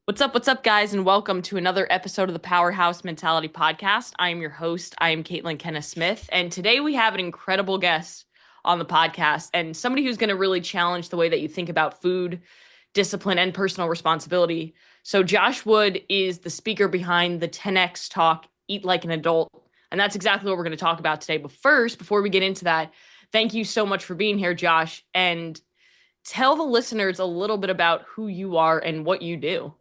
What's up, guys, and welcome to another episode of the Powerhouse Mentality podcast. I am your host. I am Caitlin Kenneth Smith, and today we have an incredible guest on the podcast and somebody who's going to really challenge the way that you think about food, discipline, and personal responsibility. So, Josh Wood is the speaker behind the 10x Talk, Eat Like an Adult, and that's exactly what we're going to talk about today. But first, before we get into that, thank you so much for being here, Josh, and tell the listeners a little bit about who you are and what you do.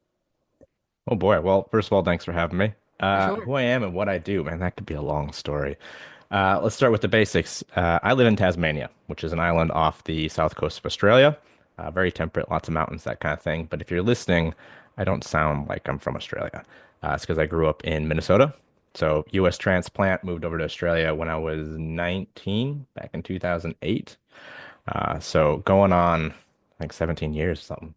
Oh boy. Well, first of all, thanks for having me. For sure. Who I am and what I do, man, that could be a long story. Let's start with the basics. I live in Tasmania, which is an island off the south coast of Australia. Very temperate, lots of mountains, that kind of thing. But if you're listening, I don't sound like I'm from Australia. It's because I grew up in Minnesota. So U.S. transplant, moved over to Australia when I was 19, back in 2008. So going on, I think 17 years or something.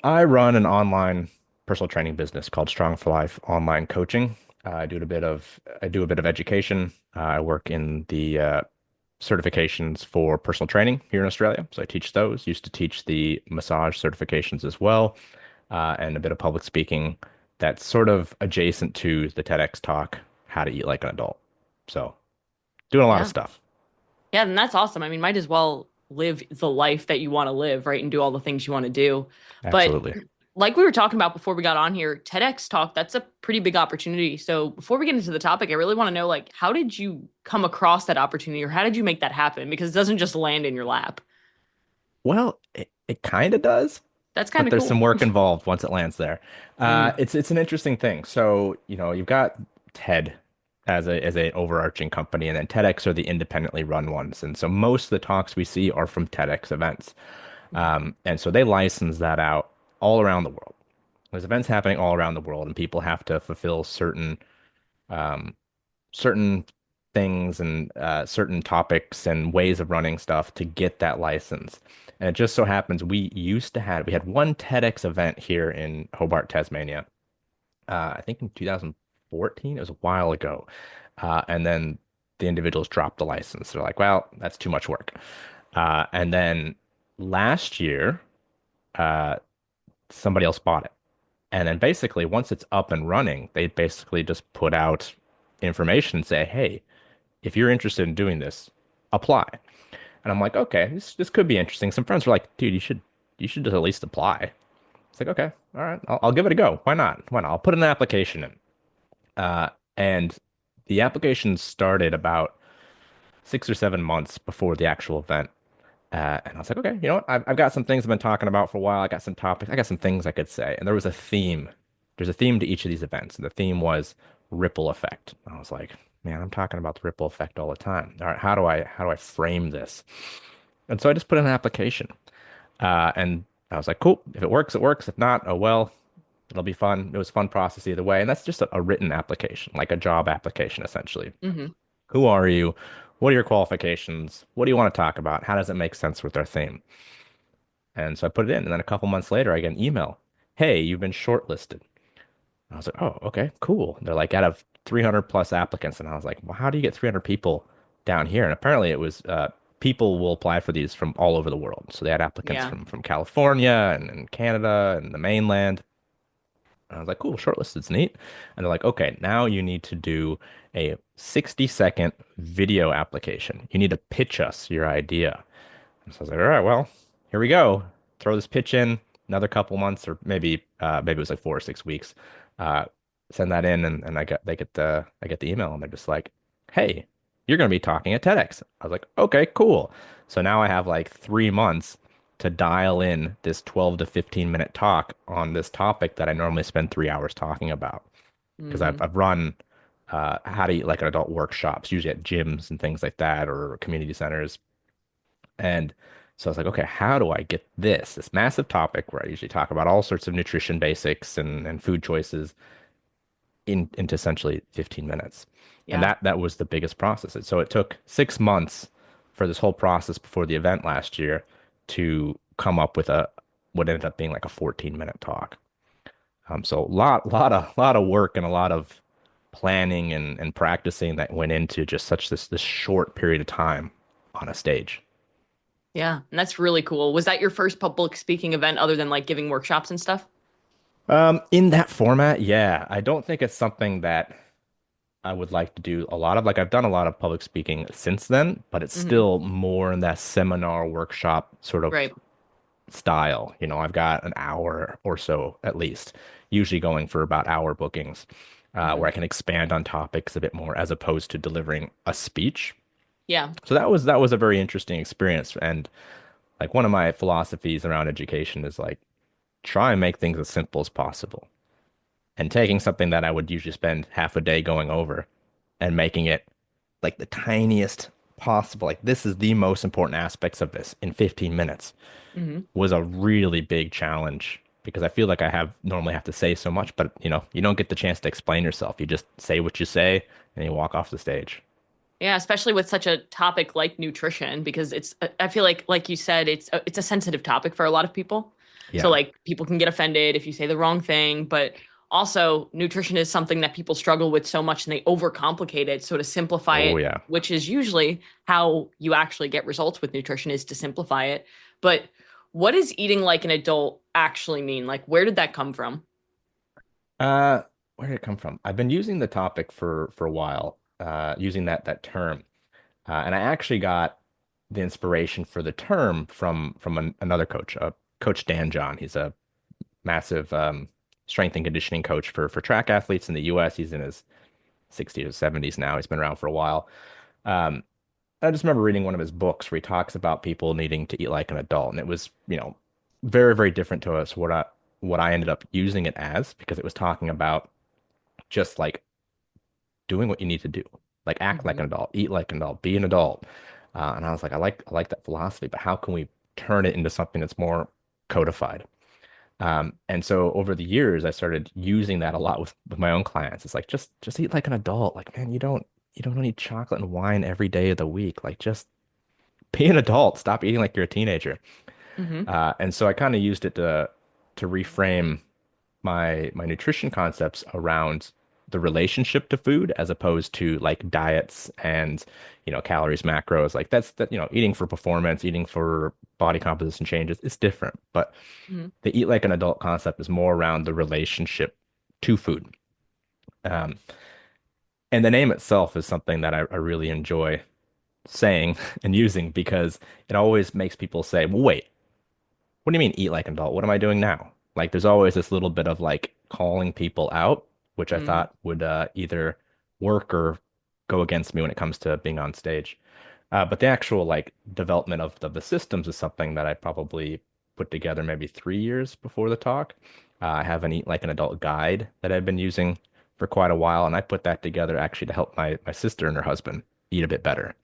I run an online personal training business called Strong for Life Online Coaching. I do a bit of education. I work in the certifications for personal training here in Australia, so I teach those. Used to teach the massage certifications as well, and a bit of public speaking. That's sort of adjacent to the TEDx Talk, How to Eat Like an Adult. So doing a lot of Yeah. stuff. Yeah, and that's awesome. I mean, might as well live the life that you want to live, right? And do all the things you want to do. But Absolutely. like we were talking about before we got on here, TEDx Talk, that's a pretty big opportunity. So before we get into the topic, I really want to know, like, how did you come across that opportunity or how did you make that happen? Because it doesn't just land in your lap. Well, it kind of does, That's kind but of there's some cool. work involved once it lands there. Mm, It's an interesting thing. So, you've got TED as a overarching company, and then TEDx are the independently run ones. And so most of the talks we see are from TEDx events. And so they license that out all around the world. There's events happening all around the world, and people have to fulfill um, certain things and certain topics and ways of running stuff to get that license. And it just so happens we had one TEDx event here in Hobart, Tasmania. I think in 2014. It was a while ago. And then the individuals dropped the license. They're like, well, that's too much work. And then last year, uh, somebody else bought it. And then basically, once it's up and running, they basically just put out information and say, hey, if you're interested in doing this, apply. And I'm like, okay, this could be interesting. Some friends were like, dude, you should just at least apply. It's like, okay, all right, I'll give it a go. Why not? Why not? I'll put an application in. And the application started about 6 or 7 months before the actual event. And I was like, okay, you know what? I've got some things I've been talking about for a while. I got some topics. I got some things I could say. And there was a theme. There's a theme to each of these events. And the theme was ripple effect. I was like, man, I'm talking about the ripple effect all the time. All right, how do I frame this? And so I just put in an application. And I was like, cool. If it works, it works. If not, oh well, it'll be fun. It was a fun process either way. And that's just a written application, like a job application, essentially. hmm Who are you? What are your qualifications? What do you want to talk about? How does it make sense with our theme? And so I put it in, and then a couple months later, I get an email. Hey, you've been shortlisted. I was like, oh, okay, cool. They're like, out of 300 plus applicants. And I was like, well, how do you get 300 people down here? And apparently it was people will apply for these from all over the world. So they had applicants Yeah. from California and Canada and the mainland. And I was like, cool, shortlisted's neat. And they're like, okay, now you need to do a 60-second video application. You need to pitch us your idea. And so I was like, all right, well, here we go. Throw this pitch in, another couple months, or maybe it was like 4 or 6 weeks. Uh, Send that in, and I get the email, and they're just like, hey, you're going to be talking at TEDx. I was like, okay, cool. So now I have like 3 months to dial in this 12 to 15 minute talk on this topic that I normally spend 3 hours talking about. Because hmm I've run how to eat like an adult workshops, usually at gyms and things like that, or community centers. And so I was like, okay, how do I get this massive topic where I usually talk about all sorts of nutrition basics and food choices into essentially 15 minutes? And Yeah. that was the biggest process. And so it took 6 months for this whole process before the event last year to come up with a what ended up being like a 14-minute talk. So lot of work and a lot of planning and practicing that went into just such this short period of time on a stage. Yeah. And that's really cool. Was that your first public speaking event other than like giving workshops and stuff? In that format, yeah, I don't think it's something that I would like to do a lot of. Like I've done a lot of public speaking since then, but it's Hmm. still more in that seminar workshop sort of Right. style. I've got an hour or so at least, usually going for about hour bookings, Hmm. where I can expand on topics a bit more as opposed to delivering a speech. Yeah. So that was a very interesting experience. And like one of my philosophies around education is like try and make things as simple as possible. And taking something that I would usually spend half a day going over and making it like the tiniest possible, like this is the most important aspects of this in 15 minutes Hmm. was a really big challenge because I feel like I have normally have to say so much, but you don't get the chance to explain yourself. You just say what you say and you walk off the stage. Yeah, especially with such a topic like nutrition, because I feel like you said, it's a sensitive topic for a lot of people. So Yeah. like people can get offended if you say the wrong thing, but also nutrition is something that people struggle with so much and they overcomplicate it. So to simplify Oh it, yeah. which is usually how you actually get results with nutrition, is to simplify it. But what does eating like an adult actually mean? Like, where did that come from? Uh, where did it come from? I've been using the topic for a while, using that term. And I actually got the inspiration for the term from another coach, Coach Dan John. He's a massive strength and conditioning coach for track athletes in the U.S. He's in his 60s or 70s now. He's been around for a while. Um, I just remember reading one of his books where he talks about people needing to eat like an adult, and it was, very, very different to us what I ended up using it as because it was talking about just like doing what you need to do, like act like Hmm. an adult, eat like an adult, be an adult. And I was like, I like that philosophy, but how can we turn it into something that's more codified? And so over the years, I started using that a lot with my own clients. It's like just eat like an adult. Like, man, you don't need chocolate and wine every day of the week. Like, just be an adult. Stop eating like you're a teenager. Hmm. And so I kind of used it to reframe my nutrition concepts around the relationship to food as opposed to like diets and calories, macros. Like that's that eating for performance, eating for body composition changes, it's different. But Hmm. the eat like an adult concept is more around the relationship to food. Um, and the name itself is something that I really enjoy saying and using because it always makes people say, well, wait, what do you mean eat like an adult? What am I doing now? Like there's always this little bit of like calling people out, which I Hmm. thought would either work or go against me when it comes to being on stage. But the actual like development of the systems is something that I probably put together maybe 3 years before the talk. I have an Eat Like an Adult guide that I've been using for quite a while, and I put that together actually to help my sister and her husband eat a bit better.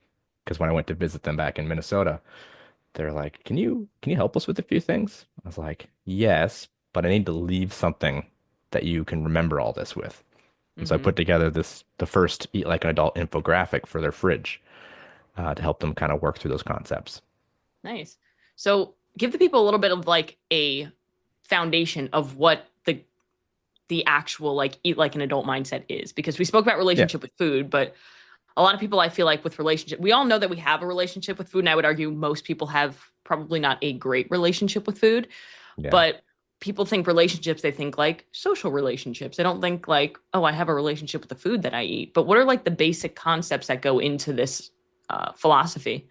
Because when I went to visit them back in Minnesota, they're like, can you help us with a few things? I was like, yes, but I need to leave something that you can remember all this with. And so I Hmm. put together the first Eat Like an Adult infographic for their fridge to help them kind of work through those concepts. Nice. So give the people a little bit of like a foundation of what the actual like eat like an adult mindset is, because we spoke about Yeah. relationship with food, but a lot of people, I feel like, with relationship, we all know that we have a relationship with food, and I would argue most people have probably not a great relationship with food. Yeah. But people think relationships, they think like social relationships. They don't think like, oh, I have a relationship with the food that I eat. But what are like the basic concepts that go into this philosophy?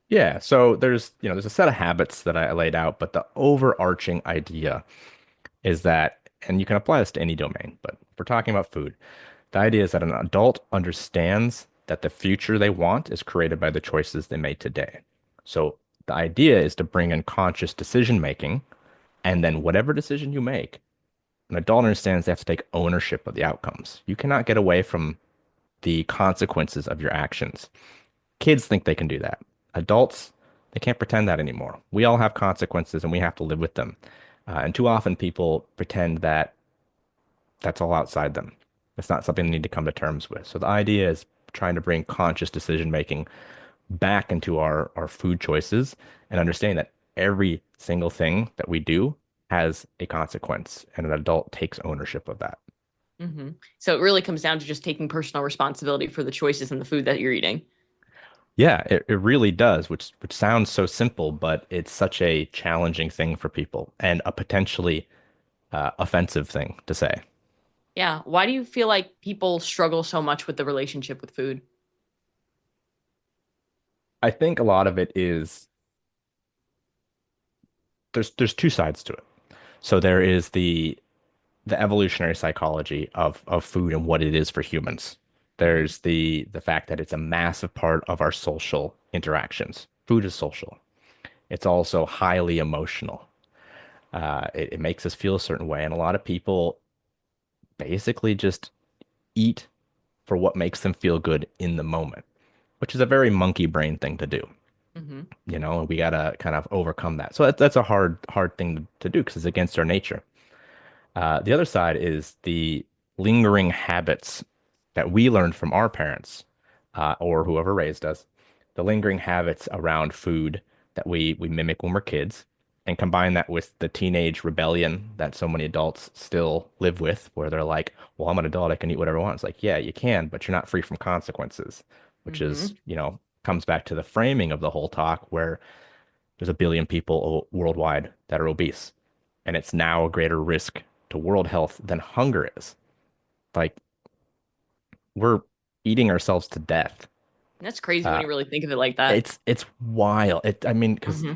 Yeah. So there's a set of habits that I laid out, but the overarching idea is that, and you can apply this to any domain, but if we're talking about food, the idea is that an adult understands that the future they want is created by the choices they made today. So the idea is to bring in conscious decision making, and then whatever decision you make, an adult understands they have to take ownership of the outcomes. You cannot get away from the consequences of your actions. Kids think they can do that. Adults, they can't pretend that anymore. We all have consequences and we have to live with them. And too often people pretend that that's all outside them. It's not something they need to come to terms with. So the idea is trying to bring conscious decision making back into our food choices and understanding that every single thing that we do has a consequence and an adult takes ownership of that. Hmm. So it really comes down to just taking personal responsibility for the choices and the food that you're eating. Yeah, it really does, which sounds so simple, but it's such a challenging thing for people and a potentially offensive thing to say. Yeah. Why do you feel like people struggle so much with the relationship with food? I think a lot of it is there's two sides to it. So there is the evolutionary psychology of food and what it is for humans. Hmm. There's the fact that it's a massive part of our social interactions. Food is social. It's also highly emotional. It makes us feel a certain way, and a lot of people basically just eat for what makes them feel good in the moment, which is a very monkey brain thing to do. Hmm. And we gotta kind of overcome that. So that's a hard thing to do because it's against our nature. The other side is the lingering habits that we learned from our parents, or whoever raised us, the lingering habits around food that we mimic when we're kids, and combine that with the teenage rebellion that so many adults still live with, where they're like, "Well, I'm an adult, I can eat whatever I want." It's like, yeah, you can, but you're not free from consequences, which is, Hmm. comes back to the framing of the whole talk, where there's a billion people worldwide that are obese, and it's now a greater risk to world health than hunger is. Like we're eating ourselves to death. That's crazy when Uh, you really think of it like that. it's wild. I mean, because Hmm.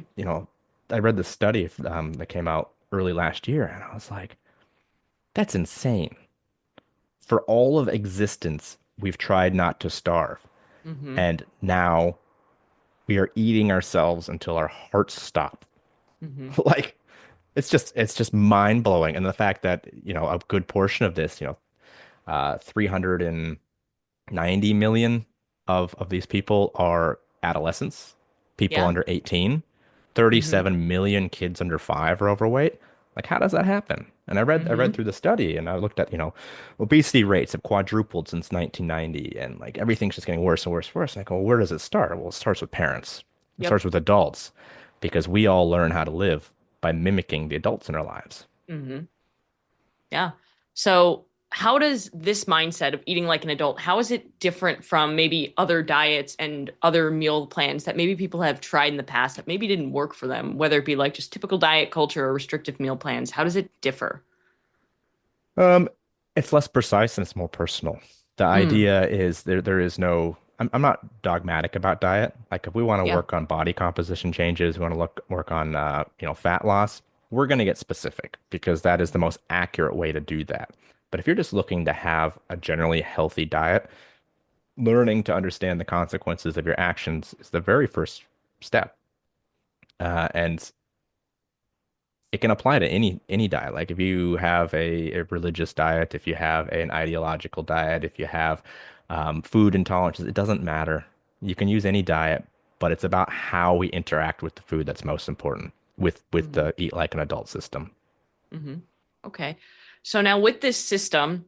I read the study that came out early last year, and I was like, that's insane. For all of existence, we've tried not to starve, Hmm. and now we are eating ourselves until our hearts stop. Hmm. Like it's just mind blowing, and the fact that a good portion of this, 390 million of these people are adolescents, people Yeah. under 18. Hmm. 37 million kids under 5 are overweight. Like, how does that happen? And I read Hmm. through the study and I looked at, obesity rates have quadrupled since 1990, and like everything's just getting worse and worse and worse. And I go, well, where does it start? Well, it starts with parents. It Yep. starts with adults because we all learn how to live by mimicking the adults in our lives. Hmm. Yeah. So, how does this mindset of eating like an adult, how is it different from maybe other diets and other meal plans that maybe people have tried in the past that maybe didn't work for them, whether it be like just typical diet culture or restrictive meal plans? How does it differ? Um, it's less precise and it's more personal. The Mm, idea is there is no I'm not dogmatic about diet. Like if we want to yeah. work on body composition changes, we want to work on fat loss, we're going to get specific because that is the Hmm. most accurate way to do that. But if you're just looking to have a generally healthy diet, learning to understand the consequences of your actions is the very first step. And it can apply to any diet. Like if you have a religious diet, if you have an ideological diet, if you have food intolerances, it doesn't matter. You can use any diet, but it's about how we interact with the food that's most important with Hmm. the eat like an adult system. Hmm. Okay. So now with this system,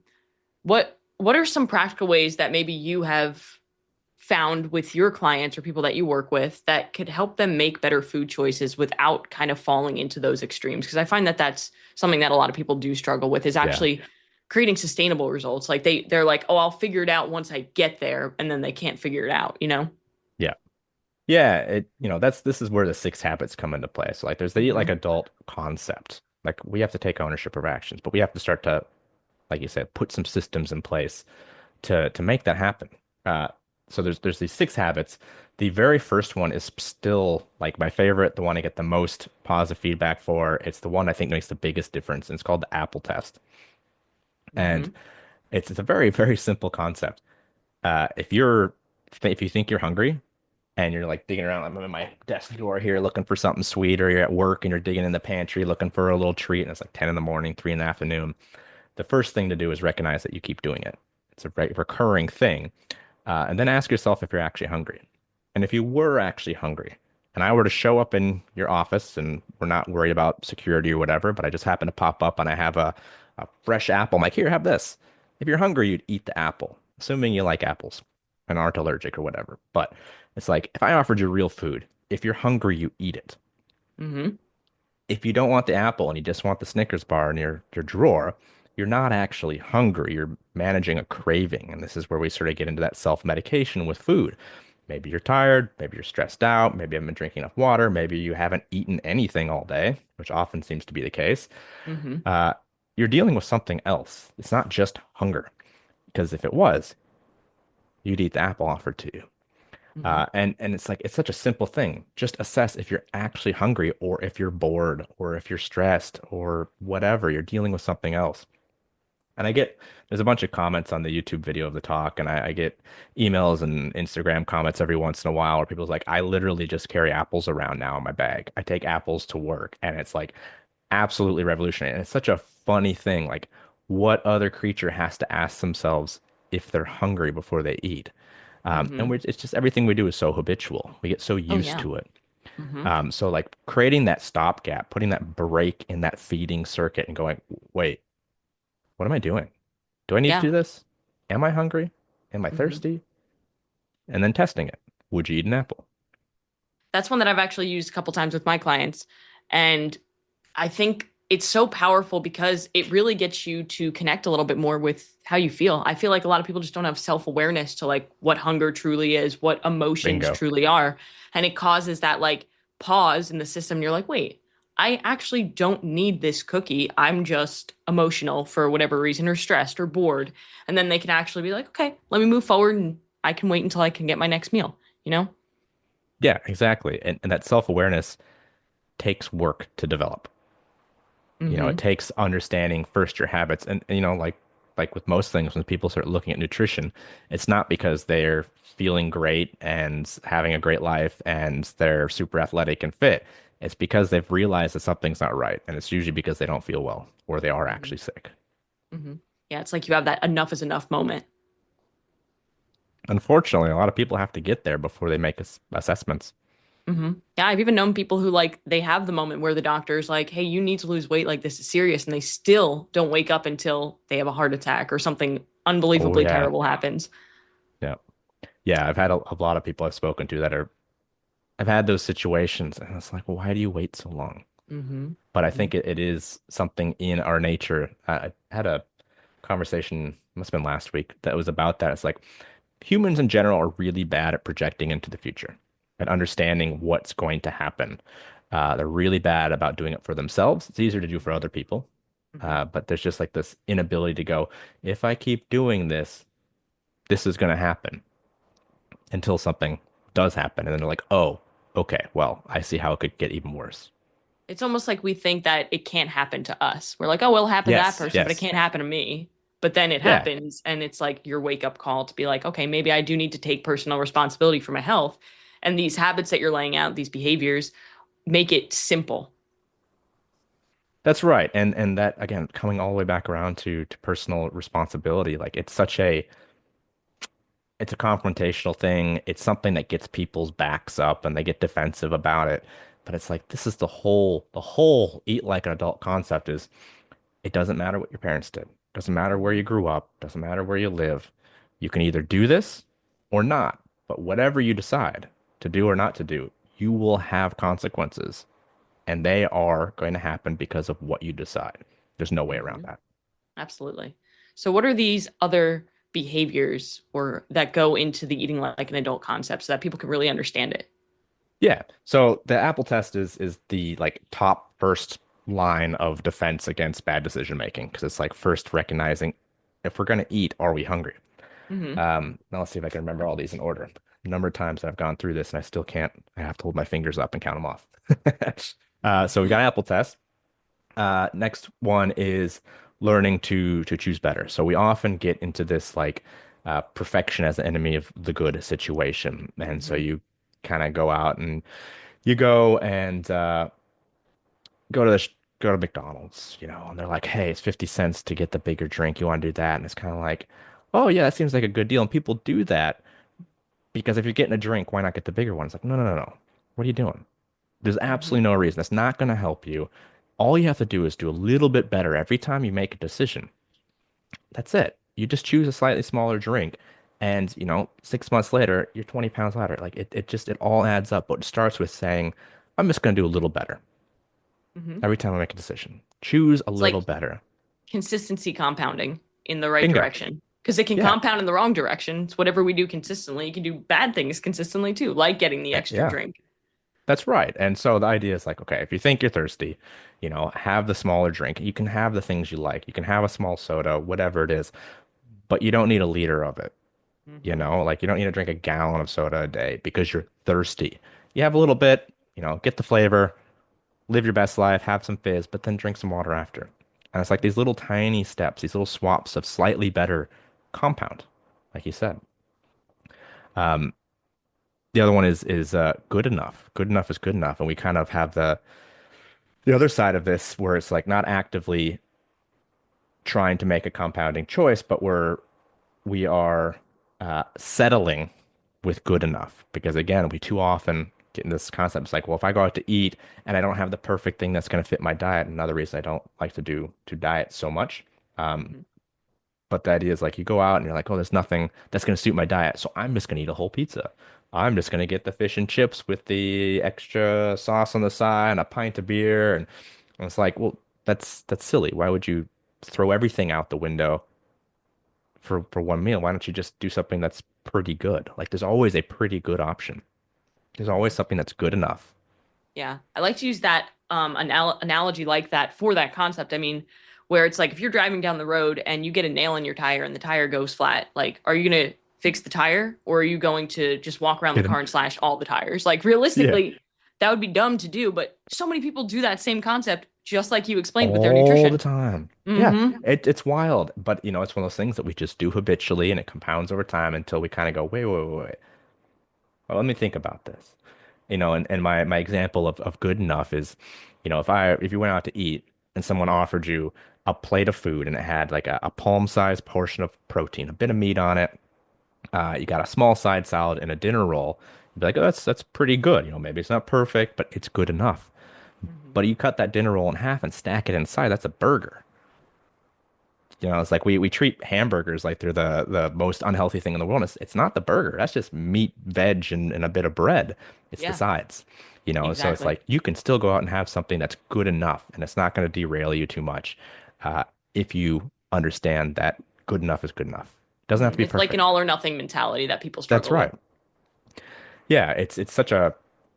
what are some practical ways that maybe you have found with your clients or people that you work with that could help them make better food choices without kind of falling into those extremes? Because I find that that's something that a lot of people do struggle with is Yeah. actually creating sustainable results. Like they're like, "Oh, I'll figure it out once I get there," and then they can't figure it out, you know? Yeah. Yeah, this is where the 6 habits come into play. So like there's the eat like Hmm. adult concept. Like we have to take ownership of actions, but we have to start to, like you said, put some systems in place to make that happen. Uh, so there's these 6 habits. The very first one is still like my favorite, the one I get the most positive feedback for. It's the one I think makes the biggest difference. And it's called the Apple test. And Hmm. it's a very, very simple concept. If you think you're hungry and you're like digging around, I'm in my desk drawer here looking for something sweet, or you're at work and you're digging in the pantry looking for a little treat, and it's like 10 in the morning, 3 in the afternoon. The first thing to do is recognize that you keep doing it. It's a recurring thing. And then ask yourself if you're actually hungry. And if you were actually hungry, and I were to show up in your office and we're not worried about security or whatever, but I just happen to pop up and I have a fresh apple, I'm like, here, have this. If you're hungry, you'd eat the apple, assuming you like apples and aren't allergic or whatever. But it's like, if I offered you real food, if you're hungry, you eat it. Hmm. If you don't want the apple and you just want the Snickers bar in your drawer, you're not actually hungry. You're managing a craving. And this is where we sort of get into that self-medication with food. Maybe you're tired, maybe you're stressed out, maybe you haven't been drinking enough water, maybe you haven't eaten anything all day, which often seems to be the case. Hmm. you're dealing with something else. It's not just hunger, because if it was, you'd eat the apple offered to you. Hmm. And it's like it's such a simple thing. Just assess if you're actually hungry or if you're bored or if you're stressed or whatever. You're dealing with something else. And there's a bunch of comments on the YouTube video of the talk, and I get emails and Instagram comments every once in a while where people's like, I literally just carry apples around now in my bag. I take apples to work, and it's like absolutely revolutionary. And it's such a funny thing. Like, what other creature has to ask themselves if they're hungry before they eat? Hmm. It's just everything we do is so habitual. We get so Oh used yeah. to it. Hmm. So like creating that stopgap, putting that break in that feeding circuit and going, wait, what am I doing? Do I need to Yeah. do this? Am I hungry? Am I Hmm. thirsty? And then testing it. Would you eat an apple? That's one that I've actually used a couple times with my clients. And I think it's so powerful because it really gets you to connect a little bit more with how you feel. I feel like a lot of people just don't have self-awareness to like what hunger truly is, what emotions Bingo. truly are. And it causes that like pause in the system. And you're like, wait, I actually don't need this cookie. I'm just emotional for whatever reason or stressed or bored. And then they can actually be like, okay, let me move forward and I can wait until I can get my next meal, you know? Yeah, exactly. And that self-awareness takes work to develop. It Mm-hmm. takes understanding first your habits. And like with most things, when people start looking at nutrition, it's not because they're feeling great and having a great life and they're super athletic and fit. It's because they've realized that something's not right. And it's usually because they don't feel well or they are Mm-hmm. actually sick. Mm-hmm. Yeah, it's like you have that enough is enough moment. Unfortunately, a lot of people have to get there before they make assessments. Hmm. Yeah, I've even known people who like they have the moment where the doctor's like, "Hey, you need to lose weight. Like this is serious," and they still don't wake up until they have a heart attack or something Oh, unbelievably yeah. terrible happens. Yeah. Yeah. I've had a lot of people I've spoken to I've had those situations. And it's like, why do you wait so long? Hmm. But I Hmm. think it is something in our nature. I had a conversation, must have been last week, that was about that. It's like humans in general are really bad at projecting into the future and understanding what's going to happen. They're really bad about doing it for themselves. It's easier to do for other people. Hmm. But there's just like this inability to go, if I keep doing this, this is going to happen until something does happen. And then they're like, oh, okay, well, I see how it could get even worse. It's almost like we think that it can't happen to us. We're like, "Oh, well, it'll happen to that Yes, person, but it yes. can't happen to me." But then it Yeah, happens, and it's like your wake up call to be like, "Okay, maybe I do need to take personal responsibility for my health." And these habits that you're laying out, these behaviors, make it simple. that's right. And that again, coming all the way back around to personal responsibility, like it's a confrontational thing. It's something that gets people's backs up and they get defensive about it. But it's like this is the whole eat like an adult concept is it doesn't matter what your parents did. Doesn't matter where Hmm. you grew up, doesn't matter where you live. You can either do this or not. But whatever you decide to do or not to do, you will have consequences. And they are going to happen because of what you decide. There's no way around Hmm. that. Absolutely. So, what are these other behaviors or that go into the eating like an adult concept so that people can really understand it? Yeah. So the Apple test is the like top first line of defense against bad decision making because it's like first recognizing if we're going to eat, are we hungry? Hmm. Now let's see if I can remember all these in order. The number of times I've gone through this and I still can't. I have to hold my fingers up and count them off. So we got Apple test. Next one is learning to choose better. So we often get into this like perfection as the enemy of the good situation, and so Hmm. you kind of go out and you go and go to go to McDonald's, and they're like, "Hey, it's 50 cents to get the bigger drink. You want to do that?" And it's kind of like, "Oh yeah, that seems like a good deal." And people do that because if you're getting a drink, why not get the bigger one? It's like, no, no, no, no. What are you doing? There's absolutely Hmm. no reason. That's not going to help you. All you have to do is do a little bit better every time you make a decision. That's it. You just choose a slightly smaller drink. And, 6 months later, you're 20 pounds lighter. Like it all adds up. But it starts with saying, I'm just going to do a little better Hmm. every time I make a decision. Choose a It's little like better. consistency compounding in the right Bingo. direction because it can Yeah. compound in the wrong direction. It's whatever we do consistently. You can do bad things consistently too, like getting the extra Yeah. drink. That's right. And so the idea is like, okay, if you think you're thirsty, have the smaller drink. You can have the things you like. You can have a small soda, whatever it is, but you don't need a liter of it. Hmm. Like you don't need to drink a gallon of soda a day because you're thirsty. You have a little bit, get the flavor, live your best life, have some fizz, but then drink some water after. And it's like these little tiny steps, these little swaps of slightly better compound, like you said. Um, the other one is good enough. Good enough is good enough, and we kind of have the other side of this where it's like not actively trying to make a compounding choice, but we are settling with good enough because again, we too often get in this concept. It's like, well, if I go out to eat and I don't have the perfect thing that's going to fit my diet, another reason I don't like to diet so much. Um, Hmm. but the idea is like you go out and you're like, oh, there's nothing that's going to suit my diet, so I'm just going to eat a whole pizza. I'm just going to get the fish and chips with the extra sauce on the side and a pint of beer, and it's like, well, that's silly. Why would you throw everything out the window for one meal? Why don't you just do something that's pretty good? Like there's always a pretty good option. There's always Hmm. something that's good enough. Yeah, I like to use that analogy like that for that concept. I mean, where it's like if you're driving down the road and you get a nail in your tire and the tire goes flat, like, are you gonna fix the tire or are you going to just walk around the Get car an, and slash all the tires? Like, yeah, realistically, that would be dumb to do, but so many people do that same concept, just like you explained with their all the nutrition. time. Yeah, Mm-hmm. it's wild, but it's one of those things that we just do habitually, and it compounds over time until we kind of go, wait, wait, wait, wait. Well, let me think about this. And my example of good enough is, if you went out to eat and someone offered you a plate of food and it had like a palm-sized portion of protein, a bit of meat on it, you got a small side salad and a dinner roll, you'd be like, oh, that's pretty good. Maybe it's not perfect, but it's good enough. Mm-hmm. But you cut that dinner roll in half and stack it inside, that's a burger. It's like we treat hamburgers like they're the most unhealthy thing in the world. It's not the burger. That's just meat, veg, and a bit of bread. It's the Yeah, sides. So it's exactly. like you can still go out and have something that's good enough, and it's not going to derail you too much, if you understand that good enough is good enough. It doesn't have to Mhm. be It's like an perfect. all or nothing mentality that people That's struggle with. right. Yeah, it's such a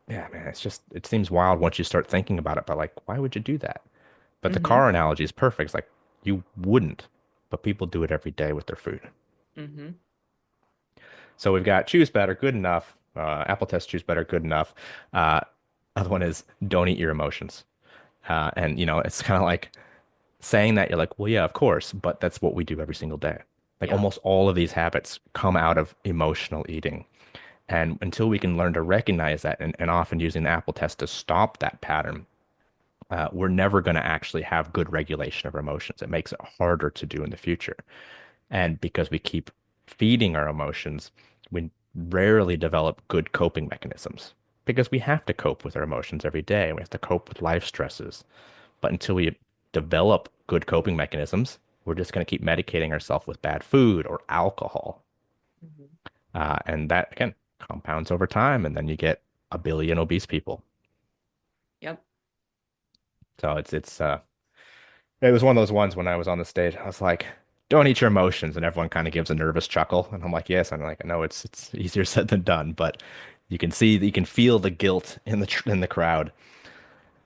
yeah, man, it seems wild once you start thinking about it, but like why would you do that? But the Mm-hmm. car analogy is perfect. It's like you wouldn't, but people do it every day with their food. Mm-hmm. So we've got choose better, good enough. Apple test choose better, good enough. Uh, other one is don't eat your emotions. And it's kind of like saying that you're like, well, yeah, of course, but that's what we do every single day. Like Yeah. almost all of these habits come out of emotional eating. And until we can learn to recognize that and often using the Apple test to stop that pattern, we're never going to actually have good regulation of our emotions. It makes it harder to do in the future. And because we keep feeding our emotions, we rarely develop good coping mechanisms because we have to cope with our emotions every day. We have to cope with life stresses. But until we develop good coping mechanisms, we're just going to keep medicating ourselves with bad food or alcohol. Mhm. And that, again, compounds over time. And then you get a billion obese people. Yep. So it was one of those ones when I was on the stage, I was like, don't eat your emotions. And everyone kind of gives a nervous chuckle. And I'm like, yes. I'm like, I know it's easier said than done, but you can feel the guilt in the crowd.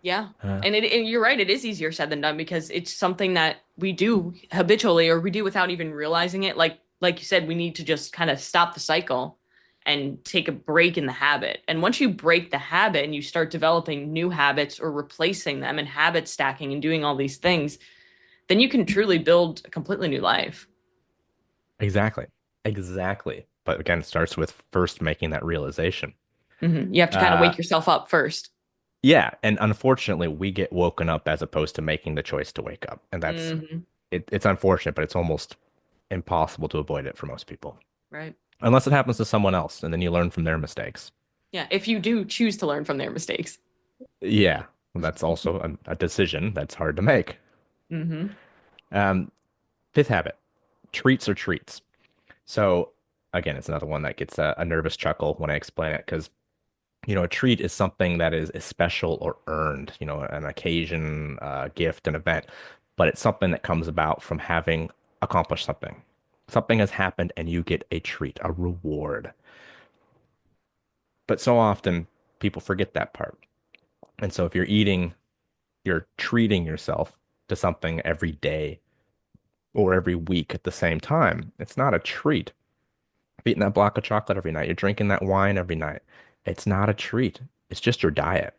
Yeah. Uh, And you're right, it is easier said than done because it's something that we do habitually or we do without even realizing it. Like you said, we need to just kind of stop the cycle and take a break in the habit. And once you break the habit and you start developing new habits or replacing them and habit stacking and doing all these things, then you can truly build a completely new life. exactly. Exactly. But again, it starts with first making that realization. You have to kind of Uh, wake yourself up first. yeah. And unfortunately, we get woken up as opposed to making the choice to wake up. And Hmm. it's unfortunate, but it's almost impossible to avoid it for most people. Right. Unless it happens to someone else, and then you learn from their mistakes. Yeah. If you do choose to learn from their mistakes. Yeah, that's also a decision that's hard to make. Hmm. Um, fifth habit, treats or treats. So again, it's another one that gets a nervous chuckle when I explain it because, a treat is something that is special or earned, an occasion, gift, an event, but it's something that comes about from having accomplished something. Something has happened and you get a treat, a reward. But so often People forget that part. And so if you're eating, you're treating yourself to something every day or every week at the same time. It's not a treat. You're eating that block of chocolate every night. You're drinking that wine every night. It's not a treat. It's just your diet.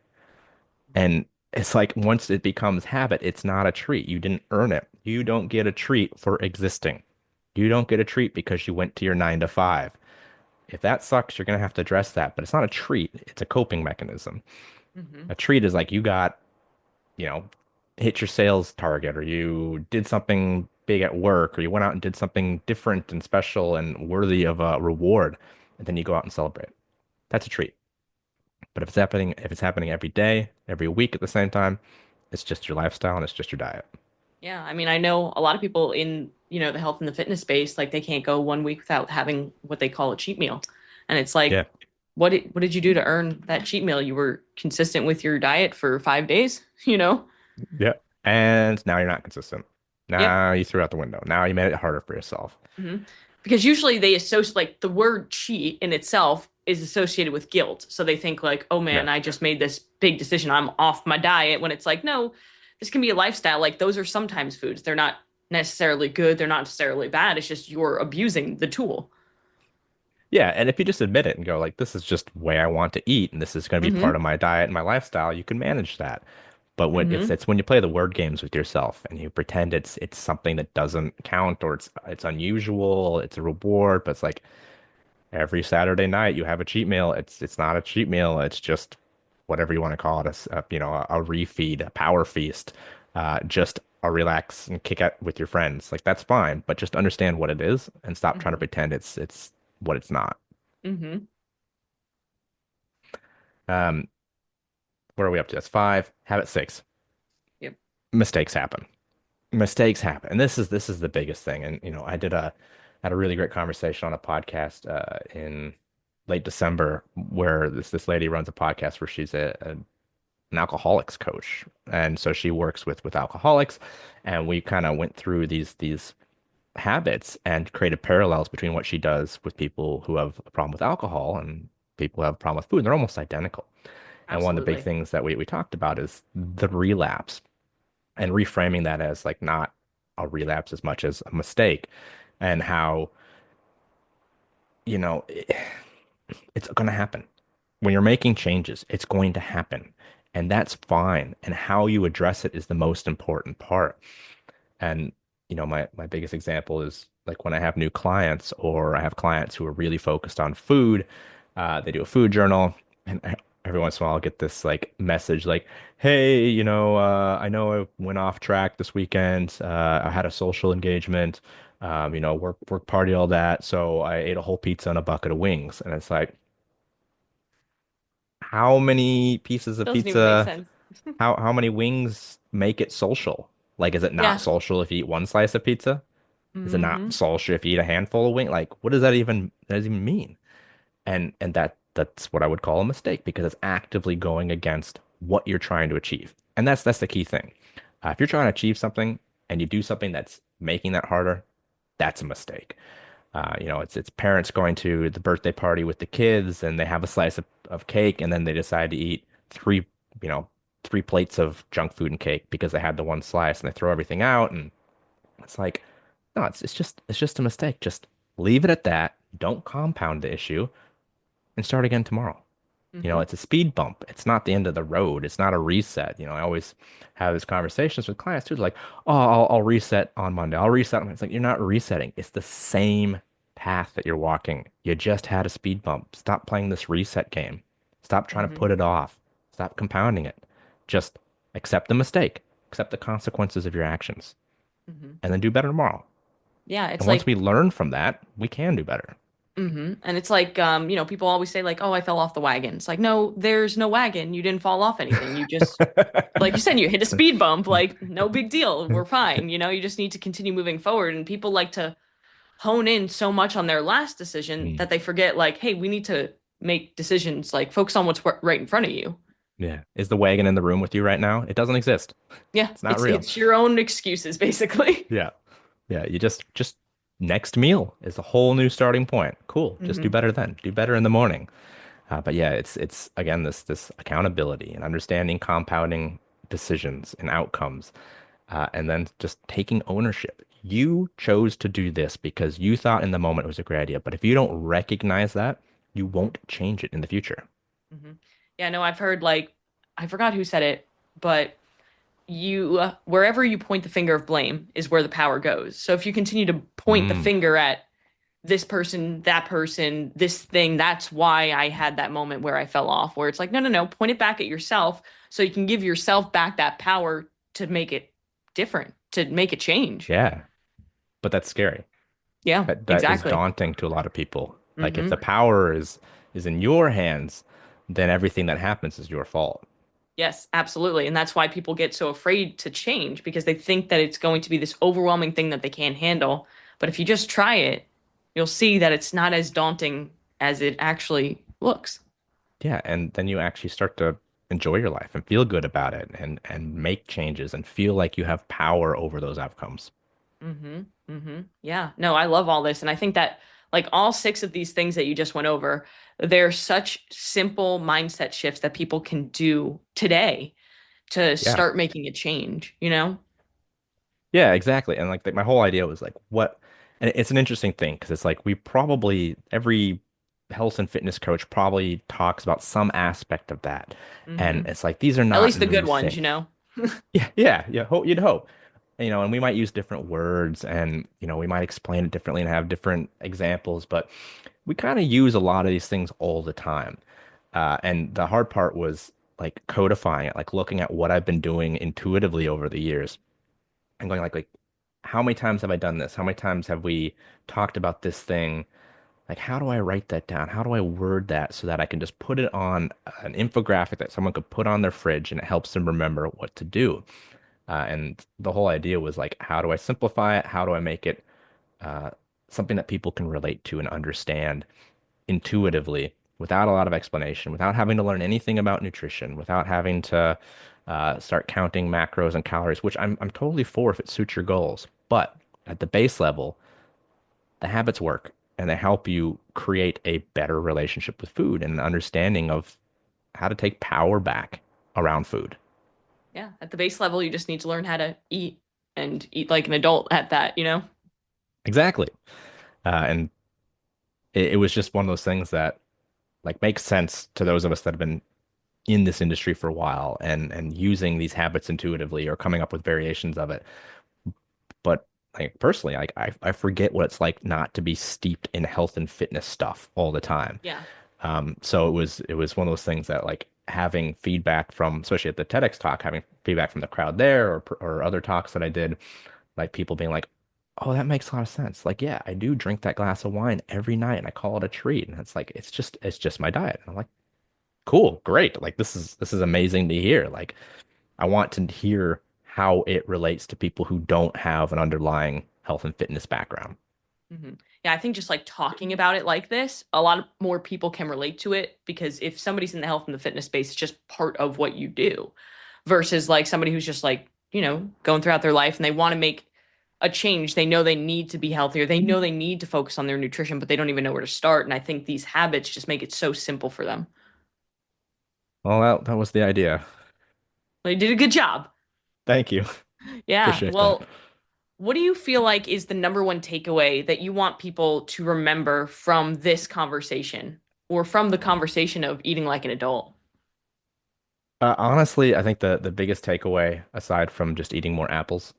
And it's like once it becomes habit, it's not a treat. You didn't earn it. You don't get a treat for existing. You don't get a treat because you went to your 9 to 5. If that sucks, you're going to have to address that. But it's not a treat. It's a coping mechanism. Hmm. A treat is like you got, you know, hit your sales target or you did something big at work or you went out and did something different and special and worthy of a reward. And then you go out and celebrate. That's a treat. But if it's happening every day, every week at the same time, it's just your lifestyle and it's just your diet. Yeah, I mean, I know a lot of people in, the health and the fitness space, like they can't go 1 week without having what they call a cheat meal. And it's like, Yeah. what did you do to earn that cheat meal? You were consistent with your diet for 5 days, you know? Yeah. And now you're not consistent. Yep. Now you threw out the window. Now you made it harder for yourself. Hmm. Because usually they associate, like, the word cheat in itself is associated with guilt. So they think like, oh Yeah. man, I just made this big decision. I'm off my diet. When it's like, no, this can be a lifestyle. Like those are sometimes foods. They're not necessarily good. They're not necessarily bad. It's just you're abusing the tool. Yeah. And if you just admit it and go like, this is just the way I want to eat and this is going to be part Hmm. of my diet and my lifestyle, you can manage that. But when Hmm. it's when you play the word games with yourself and you pretend it's something that doesn't count or it's unusual, it's a reward, but it's like every Saturday night you have a cheat meal. It's not a cheat meal. It's just whatever you want to call it, a refeed, a power feast, just a relax and kick out with your friends. Like that's fine, but just understand what it is and stop trying to Hmm. pretend it's what it's not. Hmm. Um, where are we up to? That's five. Habit six. Yep. Mistakes happen. Mistakes happen, and this is the biggest thing. And had a really great conversation on a podcast in late December where this lady runs a podcast where she's an alcoholics coach, and so she works with alcoholics, and we kind of went through these habits and created parallels between what she does with people who have a problem with alcohol and people who have a problem with food. And they're almost identical. And one of the big Absolutely. things that we talked about is the relapse and reframing that as like not a relapse as much as a mistake and how, you know, it's going to happen. When you're making changes, it's going to happen. And that's fine. And how you address it is the most important part. And, my biggest example is like when I have new clients or I have clients who are really focused on food, they do a food journal, and every once in a while I'll get this like message like, hey, I know I went off track this weekend. I had a social engagement, work party, all that. So I ate a whole pizza and a bucket of wings. And it's like, how many pieces of Doesn't even make pizza, sense. how many wings make it social? Like, is it not Yeah. social if you eat one slice of pizza? Is it not Hmm. social if you eat a handful of wing? Like, what does that even mean? And that's what I would call a mistake because it's actively going against what you're trying to achieve. And that's the key thing. If you're trying to achieve something and you do something that's making that harder, that's a mistake. It's parents going to the birthday party with the kids and they have a slice of cake and then they decide to eat you know, three plates of junk food and cake because they had the one slice and they throw everything out and it's like, no, it's just a mistake. Just leave it at that. Don't compound the issue and start again tomorrow. Hmm. It's a speed bump. It's not the end of the road. It's not a reset. I always have these conversations with clients too, like, oh, I'll reset on Monday. I'll reset. It's like you're not resetting. It's the same path that you're walking. You just had a speed bump. Stop playing this reset game. Stop trying to Hmm. put it off. Stop compounding it. Just accept the mistake. Accept the consequences of your actions, Hmm. and then do better tomorrow. Yeah. It's And once like, we learn from that, we can do better. and it's like, people always say like, oh, I fell off the wagon. It's like, no, there's no wagon. You didn't fall off anything. You just, like you said, you hit a speed bump. Like, no big deal. We're fine. You just need to continue moving forward. And people like to hone in so much on their last decision Mm. that they forget, like, hey, we need to make decisions, like focus on what's right in front of you. Yeah. Is the wagon in the room with you right now? It doesn't exist. Yeah, It's not it's real. it's your own excuses, basically. Yeah. Yeah. You just next meal is a whole new starting point. Cool. Just do Hmm. better then. Do better in the morning. But yeah, it's again this accountability and understanding compounding decisions and outcomes, and then just taking ownership. You chose to do this because you thought in the moment it was a great idea, but if you don't recognize that, you won't change it in the future. Hmm. Yeah, no, I've heard like, I forgot who said it, but wherever you point the finger of blame is where the power goes. So if you continue to point the Mm, finger at this person, that person, this thing, that's why I had that moment where I fell off, where it's like, no, no, no, point it back at yourself so you can give yourself back that power to make it different, to make it change. yeah, but that's scary. Yeah, That is exactly. daunting to a lot of people. Like if Hmm. the power is in your hands, then everything that happens is your fault. Yes, absolutely. And that's why people get so afraid to change because they think that it's going to be this overwhelming thing that they can't handle. But if you just try it, you'll see that it's not as daunting as it actually looks. Yeah, and then you actually start to enjoy your life and feel good about it and make changes and feel like you have power over those outcomes. Mm-hmm. Mm-hmm. Yeah. No, I love all this. And I think that like all six of these things that you just went over, they're such simple mindset shifts that people can do today to Yeah. start making a change, you know? Yeah, exactly. And like my whole idea was like what and it's an interesting thing because it's like we probably every health and fitness coach probably talks about some aspect of that. Mm-hmm. And it's like these are At not least the good new ones, things. you know? Yeah, yeah, yeah. You'd hope. And we might use different words and, we might explain it differently and have different examples, but we kind of use a lot of these things all the time. And the hard part was like codifying it, like looking at what I've been doing intuitively over the years and going like, how many times have I done this? How many times have we talked about this thing? Like, how do I write that down? How do I word that so that I can just put it on an infographic that someone could put on their fridge and it helps them remember what to do? And the whole idea was like, how do I simplify it? How do I make it uh, something that people can relate to and understand intuitively without a lot of explanation, without having to learn anything about nutrition, without having to start counting macros and calories, which I'm totally for if it suits your goals. But at the base level, the habits work and they help you create a better relationship with food and an understanding of how to take power back around food. Yeah. At the base level, you just need to learn how to eat and eat like an adult at that, you know? Exactly. And it was just one of those things that like makes sense to those of us that have been in this industry for a while and using these habits intuitively or coming up with variations of it. But like personally, like I forget what it's like not to be steeped in health and fitness stuff all the time. Yeah. So it was one of those things that like having feedback from, especially at the TEDx talk, having feedback from the crowd there or other talks that I did, like people being like, "Oh, that makes a lot of sense." Like, yeah, I do drink that glass of wine every night and I call it a treat. And it's like it's just my diet. And I'm like, cool, great. Like this is amazing to hear. Like I want to hear how it relates to people who don't have an underlying health and fitness background. Hmm. Yeah, I think just like talking about it like this, a lot of more people can relate to it because if somebody's in the health and the fitness space, it's just part of what you do versus like somebody who's just like, going throughout their life and they want to make a change. They know they need to be healthier. They know they need to focus on their nutrition, but they don't even know where to start. And I think these habits just make it so simple for them. Well, that was the idea. They did a good job. Thank you. Yeah. Appreciate that. Well, what do you feel like is the number one takeaway that you want people to remember from this conversation or from the conversation of eating like an adult? Honestly, I think the biggest takeaway, aside from just eating more apples,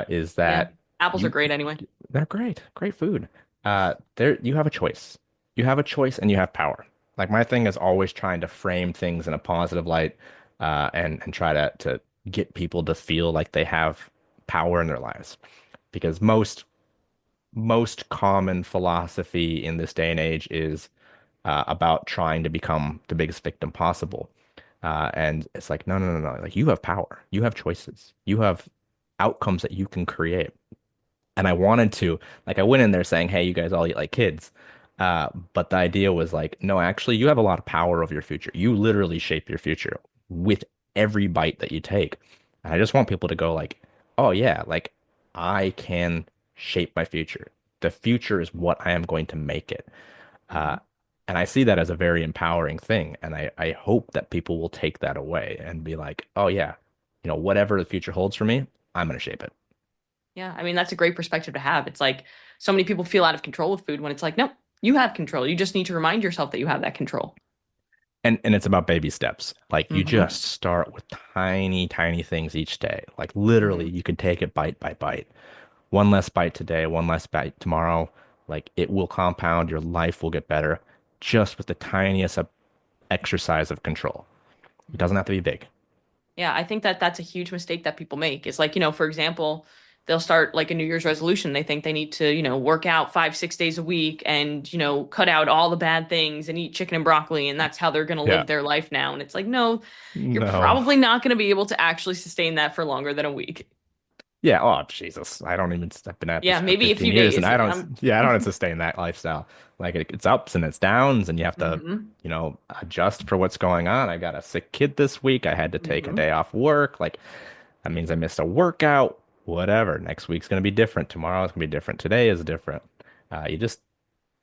is Yeah. that Apples are you great anyway. they're great, great food. There you have a choice. You have a choice and you have power. Like my thing is always trying to frame things in a positive light, and try to get people to feel like they have power in their lives. Because most common philosophy in this day and age is about trying to become the biggest victim possible. And it's like, no, no, no, no. Like you have power. You have choices. You have outcomes that you can create. And I wanted to, like, I went in there saying, hey, you guys all eat like kids. But the idea was like, no, actually, you have a lot of power over your future. You literally shape your future with every bite that you take. And I just want people to go like, oh yeah, like I can shape my future. The future is what I am going to make it. Uh, Hmm. And I see that as a very empowering thing. And I hope that people will take that away and be like, oh, yeah, whatever the future holds for me, I'm going to shape it. Yeah, I mean, that's a great perspective to have. It's like so many people feel out of control with food when it's like, no, you have control. You just need to remind yourself that you have that control. And it's about baby steps. Like you Hmm. just start with tiny, tiny things each day. Like literally, Hmm. you can take it bite by bite. One less bite today, one less bite tomorrow. Like it will compound. Your life will get better just with the tiniest exercise of control. It doesn't have to be big. Yeah, I think that that's a huge mistake that people make. It's like, for example, they'll start like a New Year's resolution. They think they need to, work out 5, 6 days a week and, cut out all the bad things and eat chicken and broccoli. And that's how they're going to Yeah. live their life now. And it's like, no, you're No. probably not going to be able to actually sustain that for longer than a week. Yeah. Oh, Jesus. I don't even, I've been at this Yeah, for maybe a 15 few years and days. I don't, I'm, yeah, I don't sustain that lifestyle. Like it's ups and it's downs and you have to, hmm. adjust for what's going on. I got a sick kid this week. I had to take a Hmm. day off work. Like that means I missed a workout, whatever. Next week's going to be different. Tomorrow's going to be different. Today is different. You just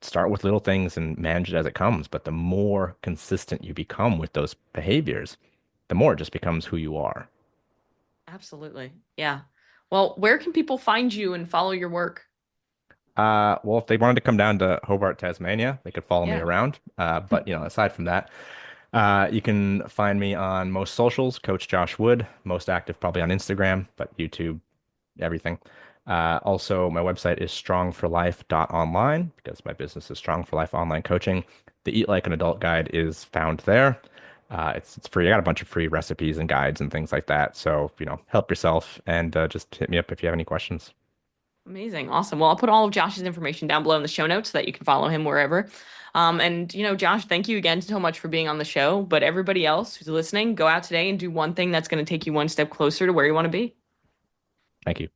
start with little things and manage it as it comes. But the more consistent you become with those behaviors, the more it just becomes who you are. Absolutely. Yeah. Well, where can people find you and follow your work? Well, if they wanted to come down to Hobart, Tasmania, they could follow me Yeah. around. But aside from that, you can find me on most socials, Coach Josh Wood, most active probably on Instagram, but YouTube, everything. Also, my website is strongforlife.online because my business is Strong for Life Online Coaching. The Eat Like an Adult guide is found there. It's free. I got a bunch of free recipes and guides and things like that. So, help yourself and just hit me up if you have any questions. Amazing. Awesome. Well, I'll put all of Josh's information down below in the show notes so that you can follow him wherever. And, Josh, thank you again so much for being on the show. But everybody else who's listening, go out today and do one thing that's going to take you one step closer to where you want to be. Thank you.